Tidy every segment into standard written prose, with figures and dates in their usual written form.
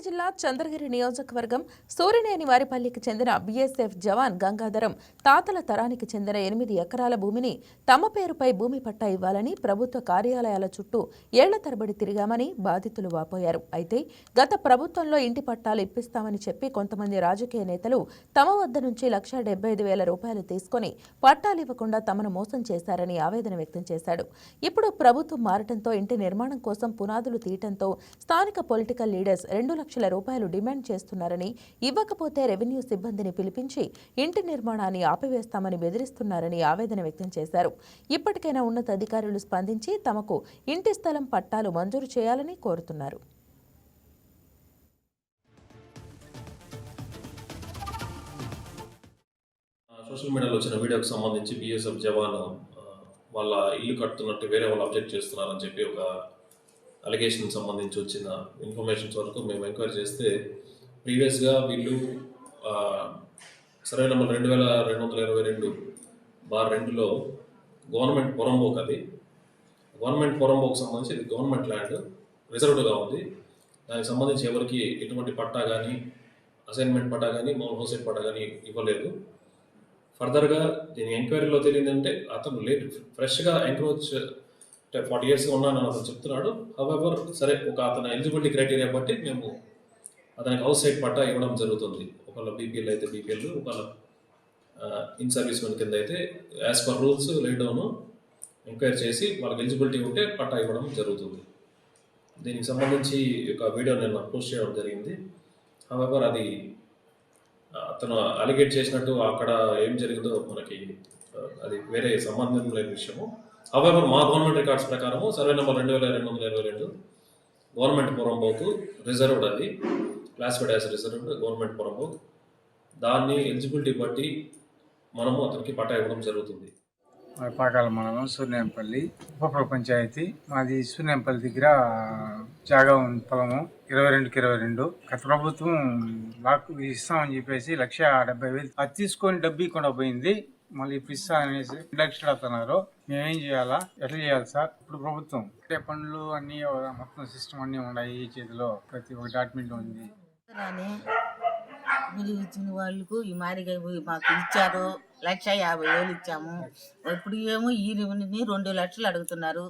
జిల్లా చంద్రగిరి నియోజకవర్గం సూరినేని వారిపల్లికి చెందిన బీఎస్ఎఫ్ జవాన్ గంగాధరం తాతల తరానికి చెందిన 8 ఎకరాల భూమిని తమ పేరుపై భూమి పట్టా ఇవ్వాలని ప్రభుత్వ కార్యాలయాల చుట్టూ ఏళ్ల తరబడి తిరిగామని బాధితులు వాపోయారు. అయితే గత ప్రభుత్వంలో ఇంటి పట్టాలు ఇప్పిస్తామని చెప్పి కొంతమంది రాజకీయ నేతలు తమ వద్ద నుంచి ₹1,75,000 తీసుకుని పట్టాలు ఇవ్వకుండా తమను మోసం చేశారని ఆవేదన వ్యక్తం చేశాడు. ఇప్పుడు ప్రభుత్వం మారటంతో ఇంటి నిర్మాణం కోసం పునాదులు తీయటంతో స్థానిక పొలిటికల్ లీడర్స్ ₹2 లక్షల డిమాండ్ చేస్తున్నారని, ఇవ్వకపోతే రెవెన్యూ సిబ్బందిని పిలిపించి ఇంటి నిర్మాణాన్ని ఆపివేస్తామని బెదిరిస్తున్నారని ఆవేదన వ్యక్తం చేశారు. ఇప్పటికైనా ఉన్నతాధికారులు స్పందించి తమకు ఇంటి స్థలం పట్టాలు మంజూరు చేయాలని కోరుతున్నారు. సోషల్ మీడియాలో వచ్చిన వీడియోకి సంబంధించి బీఎస్ఎఫ్ జవాన్ వాళ్ళ ఇల్లు కడుతున్నట్టు వేరే వాళ్ళు అబ్జెక్ట్ చేస్తున్నారని చెప్పి ఒక అలిగేషన్ సంబంధించి వచ్చిన ఇన్ఫర్మేషన్స్ వరకు మేము ఎంక్వైరీ చేస్తే ప్రీవియస్గా వీళ్ళు సర్వే నెంబర్ 2222/2లో గవర్నమెంట్ పొరంబోక్, అది గవర్నమెంట్ పొరంబోక్ సంబంధించి ఇది గవర్నమెంట్ ల్యాండ్ రిజర్వ్డ్గా ఉంది. దానికి సంబంధించి ఎవరికి ఎటువంటి పట్టా కానీ, అసైన్మెంట్ పట్టా కానీ, హౌస్ పట్టా కానీ ఇవ్వలేదు. ఫర్దర్గా దీని ఎంక్వైరీలో తెలియదంటే అతను లేట్ ఫ్రెష్గా ఎంక్రోచ్ 40 ఇయర్స్గా ఉన్నాను అతను చెప్తున్నాడు. హవెవర్ సరే, ఒక అతని ఎలిజిబిలిటీ క్రైటీరియా బట్టి మేము అతనికి హౌస్ సైట్ పట్టా ఇవ్వడం జరుగుతుంది. ఒకళ్ళ బీపీఎల్ అయితే బీపీఎల్, ఒకళ్ళ ఇన్ సర్వీస్ మెన్ కింద అయితే as per rules lay down enquiry చేసి వాళ్ళకి ఎలిజిబిలిటీ ఉంటే పట్టా ఇవ్వడం జరుగుతుంది. దీనికి సంబంధించి ఒక వీడియో నేను పోస్ట్ చేయడం జరిగింది. హవెవర్ అది అతను అలిగేట్ చేసినట్టు అక్కడ ఏం జరిగిందో మనకి అది వేరే సంబంధం లేని విషయము. హవెవర్ మా గవర్నమెంట్ రికార్డ్స్ ప్రకారము సర్వే నెంబర్ 2222 గవర్నమెంట్ పొరంబోకు రిజర్వ్డ్, అది classified as reserved government poramboke. దాన్ని ఎలిజిబిలిటీ బట్టి మనము అతనికి పట్టా ఇవ్వడం జరుగుతుంది. పాకాల మండలం సూర్యనేంపల్లి ఉప పంచాయతీ మాది. సూర్యనేంపల్లి దగ్గర జాగా ఉంది, పొలము 22/22. గత ప్రభుత్వం నాకు ఇస్తామని చెప్పేసి 1,70,000 అది తీసుకొని డబ్బు ఇవ్వకుండా పోయింది. మళ్ళీ ఇప్పుడు ఇస్తా అనేసి 2 లక్షలు అవుతున్నారు. మేమేం చేయాలా, ఎట్లా చేయాలి సార్? ఇప్పుడు ప్రభుత్వం పనులు అన్నీ మొత్తం సిస్టమ్ అన్నీ ఉన్నాయి ఈ చేతిలో, ప్రతి ఒక్క డాక్యుమెంట్ ఉంది. మీరు ఇచ్చిన వాళ్ళకు ఈ మారిగా మాకు ఇచ్చారు, 1,50,000 ఇచ్చాము. ఇప్పుడు ఏమో ఈ 2 లక్షలు అడుగుతున్నారు.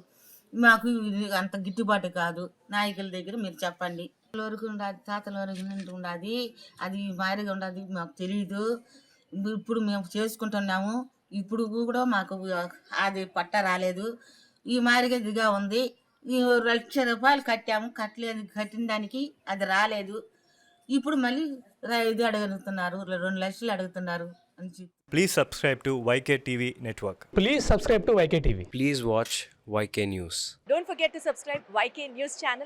మాకు ఇది అంత గిట్టుబాటు కాదు. నాయకుల దగ్గర మీరు చెప్పండి. వరకు ఉండదు, తాతల వరకు ఉండదు, అది మారిగా ఉండదు, మాకు తెలియదు. ఇప్పుడు మేము చేసుకుంటున్నాము. ఇప్పుడు కూడా మాకు అది పట్ట రాలేదు. ఈ మారిగా దిగా ఉంది. ₹1,00,000 కట్టాము, కట్టిన దానికి అది రాలేదు. ఇప్పుడు మళ్ళీ ఇది అడుగుతున్నారు, 2 లక్షలు అడుగుతున్నారు అని చెప్పి. Please subscribe to YK TV Network. Please subscribe to YK TV. Please watch YK News. Don't forget to subscribe YK News channel.